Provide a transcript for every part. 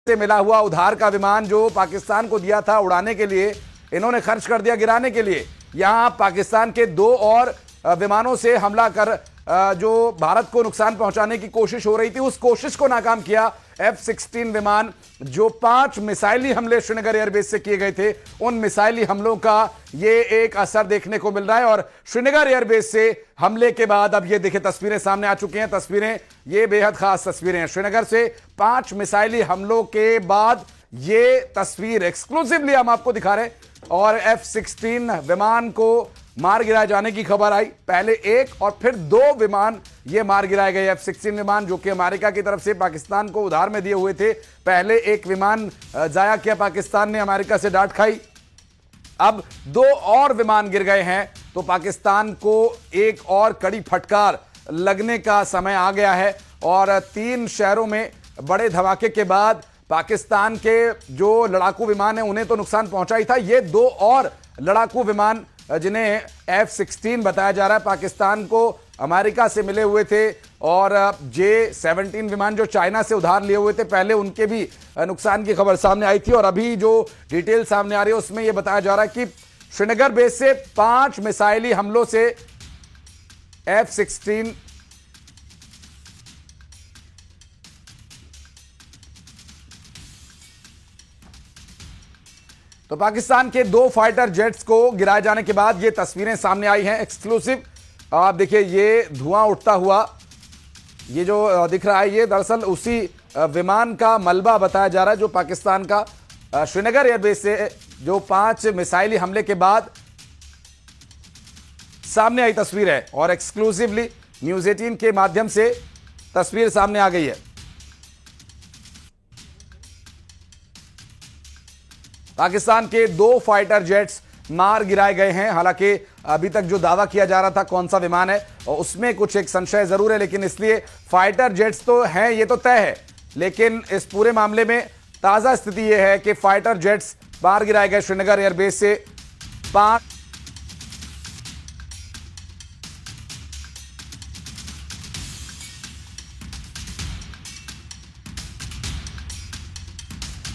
से मिला हुआ उधार का विमान जो पाकिस्तान को दिया था उड़ाने के लिए, इन्होंने खर्च कर दिया गिराने के लिए। यहां पाकिस्तान के 2 और विमानों से हमला कर जो भारत को नुकसान पहुंचाने की कोशिश हो रही थी, उस कोशिश को नाकाम किया। F-16 विमान जो 5 मिसाइली हमले श्रीनगर एयरबेस से किए गए थे, उन मिसाइली हमलों का ये एक असर देखने को मिल रहा है। और श्रीनगर एयरबेस से हमले के बाद अब ये देखिए तस्वीरें सामने आ चुकी हैं। तस्वीरें ये बेहद खास तस्वीरें हैं। श्रीनगर से 5 मिसाइली हमलों के बाद ये तस्वीर एक्सक्लूसिवली हम आपको दिखा रहे हैं। और F-16 विमान को मार गिराए जाने की खबर आई। पहले 1 और फिर 2 विमान ये मार गिराए गए। F-16 विमान जो कि अमेरिका की तरफ से पाकिस्तान को उधार में दिए हुए थे। पहले 1 विमान जाया किया पाकिस्तान ने, अमेरिका से डांट खाई। अब 2 और विमान गिर गए हैं, तो पाकिस्तान को एक और कड़ी फटकार लगने का समय आ गया है। और 3 शहरों में बड़े धमाके के बाद पाकिस्तान के जो लड़ाकू विमान है उन्हें तो नुकसान पहुंचा ही था। ये 2 और लड़ाकू विमान जिन्हें F-16 बताया जा रहा है, पाकिस्तान को अमेरिका से मिले हुए थे। और J-17 विमान जो चाइना से उधार लिए हुए थे, पहले उनके भी नुकसान की खबर सामने आई थी। और अभी जो डिटेल सामने आ रही है उसमें यह बताया जा रहा है कि श्रीनगर बेस से 5 मिसाइली हमलों से F-16 तो पाकिस्तान के 2 फाइटर जेट्स को गिराए जाने के बाद ये तस्वीरें सामने आई हैं एक्सक्लूसिव। आप देखिए ये धुआं उठता हुआ ये जो दिख रहा है, ये दरअसल उसी विमान का मलबा बताया जा रहा है जो पाकिस्तान का श्रीनगर एयरबेस से जो 5 मिसाइली हमले के बाद सामने आई तस्वीर है। और एक्सक्लूसिवली न्यूज़ 18 के माध्यम से तस्वीर सामने आ गई है। पाकिस्तान के 2 फाइटर जेट्स मार गिराए गए हैं। हालांकि अभी तक जो दावा किया जा रहा था कौन सा विमान है और उसमें कुछ एक संशय जरूर है, लेकिन इसलिए फाइटर जेट्स तो हैं ये तो तय है। लेकिन इस पूरे मामले में ताजा स्थिति यह है कि फाइटर जेट्स मार गिराए गए श्रीनगर एयरबेस से 5।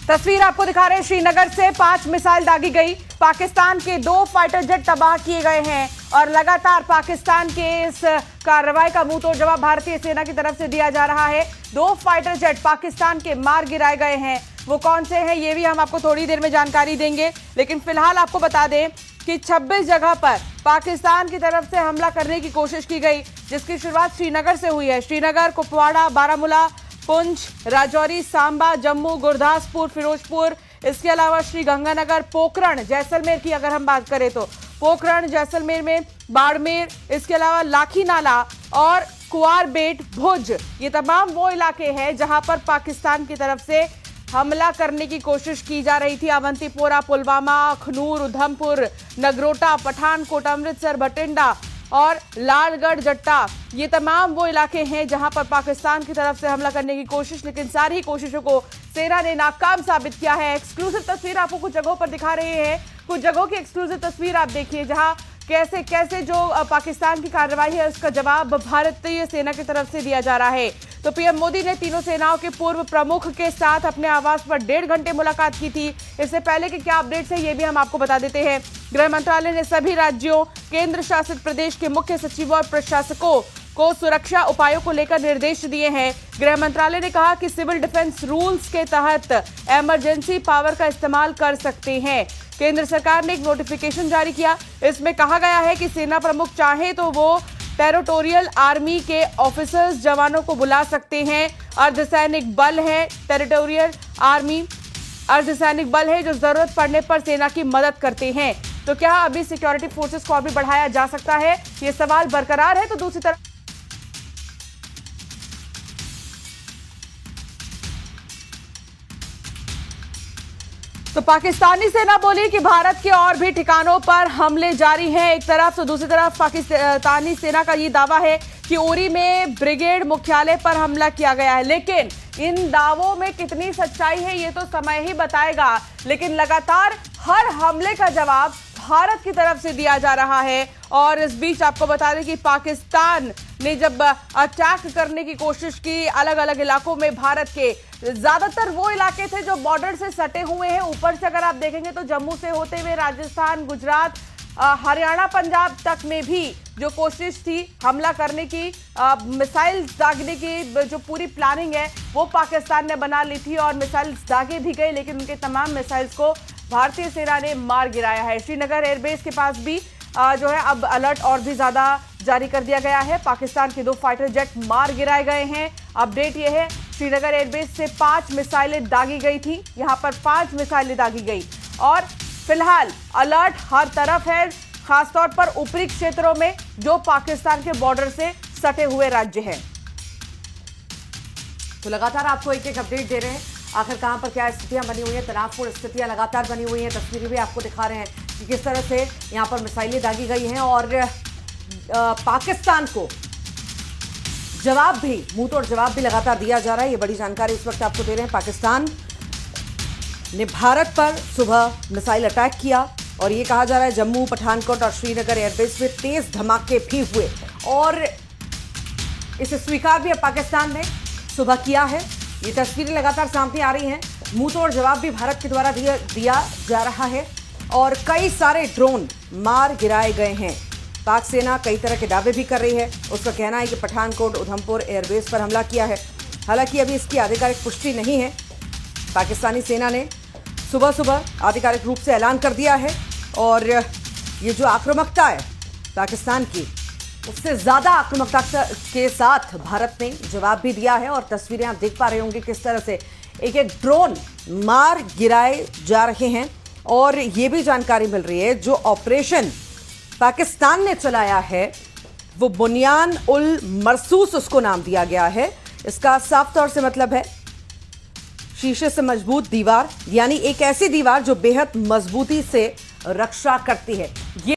तस्वीर आपको दिखा रहे हैं, श्रीनगर से 5 मिसाइल दागी गई। पाकिस्तान के 2 फाइटर जेट तबाह किए गए हैं और लगातार पाकिस्तान के इस कार्रवाई का मुंह तोड़ जवाब भारतीय सेना की तरफ से दिया जा रहा है। 2 फाइटर जेट पाकिस्तान के मार गिराए गए हैं। वो कौन से हैं ये भी हम आपको थोड़ी देर में जानकारी देंगे, लेकिन फिलहाल आपको बता दें कि 26 जगह पर पाकिस्तान की तरफ से हमला करने की कोशिश की गई, जिसकी शुरुआत श्रीनगर से हुई है। श्रीनगर, कुपवाड़ा, बारामूला, पुंछ, राजौरी, सांबा, जम्मू, गुरदासपुर, फिरोजपुर, इसके अलावा श्रीगंगानगर, पोखरण, जैसलमेर की अगर हम बात करें तो पोखरण, जैसलमेर में बाड़मेर, इसके अलावा लाखी नाला और कुआरबेट, भुज, ये तमाम वो इलाके हैं जहां पर पाकिस्तान की तरफ से हमला करने की कोशिश की जा रही थी। अवंतीपोरा, पुलवामा, अखनूर, उधमपुर, नगरोटा, पठानकोट, अमृतसर, भटिंडा और लालगढ़ जट्टा, ये तमाम वो इलाके हैं जहां पर पाकिस्तान की तरफ से हमला करने की कोशिश, लेकिन सारी कोशिशों को सेना ने नाकाम साबित किया है। एक्सक्लूसिव तस्वीर आपको कुछ जगहों पर दिखा रहे हैं। कुछ जगहों की एक्सक्लूसिव तस्वीर आप देखिए जहां कैसे कैसे जो पाकिस्तान की कार्रवाई है उसका जवाब भारतीय सेना की तरफ से दिया जा रहा है। तो पीएम मोदी ने तीनों सेनाओं के पूर्व प्रमुख के साथ अपने आवास पर 1.5 घंटे मुलाकात की थी। इससे पहले के क्या अपडेट्स है ये भी हम आपको बता देते हैं। गृह मंत्रालय ने सभी राज्यों, केंद्र शासित प्रदेश के मुख्य सचिवों और प्रशासकों को सुरक्षा उपायों को लेकर निर्देश दिए हैं। गृह मंत्रालय ने कहा कि सिविल डिफेंस रूल्स के तहत इमरजेंसी पावर का इस्तेमाल कर सकते हैं। केंद्र सरकार ने एक नोटिफिकेशन जारी किया। इसमें कहा गया है कि सेना प्रमुख चाहे तो वो टेरिटोरियल आर्मी के ऑफिसर्स, जवानों को बुला सकते हैं। अर्धसैनिक बल है, टेरिटोरियल आर्मी अर्धसैनिक बल है जो जरूरत पड़ने पर सेना की मदद करते हैं। तो क्या अभी सिक्योरिटी फोर्सेस को और भी बढ़ाया जा सकता है, ये सवाल बरकरार है। तो दूसरी तरफ तो पाकिस्तानी सेना बोली कि भारत के और भी ठिकानों पर हमले जारी हैं एक तरफ, तो दूसरी तरफ पाकिस्तानी सेना का ये दावा है कि उरी में ब्रिगेड मुख्यालय पर हमला किया गया है। लेकिन इन दावों में कितनी सच्चाई है ये तो समय ही बताएगा। लेकिन लगातार हर हमले का जवाब भारत की तरफ से दिया जा रहा है। और इस बीच आपको बता दें कि पाकिस्तान ने जब अटैक करने की कोशिश की अलग अलग इलाकों में भारत के, ज्यादातर वो इलाके थे जो बॉर्डर से सटे हुए हैं। ऊपर से अगर आप देखेंगे तो जम्मू से होते हुए राजस्थान, गुजरात, हरियाणा, पंजाब तक में भी जो कोशिश थी हमला करने की, मिसाइल दागने की जो पूरी प्लानिंग है वो पाकिस्तान ने बना ली थी और मिसाइल दागे भी गए, लेकिन उनके तमाम मिसाइल्स को भारतीय सेना ने मार गिराया है। श्रीनगर एयरबेस के पास भी जो है अब अलर्ट और भी ज्यादा जारी कर दिया गया है। पाकिस्तान के 2 फाइटर जेट मार गिराए गए हैं। अपडेट यह है, श्रीनगर एयरबेस से 5 मिसाइलें दागी गई थी, यहां पर 5 मिसाइलें दागी गई और फिलहाल अलर्ट हर तरफ है, खासतौर पर ऊपरी क्षेत्रों में जो पाकिस्तान के बॉर्डर से सटे हुए राज्य हैं। तो लगातार आपको एक एक अपडेट दे रहे हैं, आखिर कहां पर क्या स्थितियां बनी हुई हैं। तनावपूर्ण स्थितियां लगातार बनी हुई हैं। तस्वीरें भी आपको दिखा रहे हैं कि किस तरह से यहां पर मिसाइलें दागी गई हैं और पाकिस्तान को जवाब भी, मुंह तोड़ जवाब भी लगातार दिया जा रहा है। ये बड़ी जानकारी इस वक्त आपको दे रहे हैं। पाकिस्तान ने भारत पर सुबह मिसाइल अटैक किया और ये कहा जा रहा है जम्मू, पठानकोट और श्रीनगर एयरबेस में तेज धमाके भी हुए और इसे स्वीकार भी अब पाकिस्तान ने सुबह किया है। ये तस्वीरें लगातार सामने आ रही हैं। मुंह तोड़ जवाब भी भारत के द्वारा दिया जा रहा है और कई सारे ड्रोन मार गिराए गए हैं। पाक सेना कई तरह के दावे भी कर रही है। उसका कहना है कि पठानकोट, उधमपुर एयरबेस पर हमला किया है। हालांकि अभी इसकी आधिकारिक पुष्टि नहीं है। पाकिस्तानी सेना ने सुबह सुबह आधिकारिक रूप से ऐलान कर दिया है और ये जो आक्रामकता है पाकिस्तान की, उससे ज़्यादा आक्रामकता के साथ भारत ने जवाब भी दिया है और तस्वीरें आप देख पा रहे होंगे किस तरह से एक एक ड्रोन मार गिराए जा रहे हैं। और ये भी जानकारी मिल रही है जो ऑपरेशन पाकिस्तान ने चलाया है वो बुनियान उल मरसूस उसको नाम दिया गया है। इसका साफ तौर से मतलब है शीशे से मजबूत दीवार, यानी एक ऐसी दीवार जो बेहद मजबूती से रक्षा करती है। ये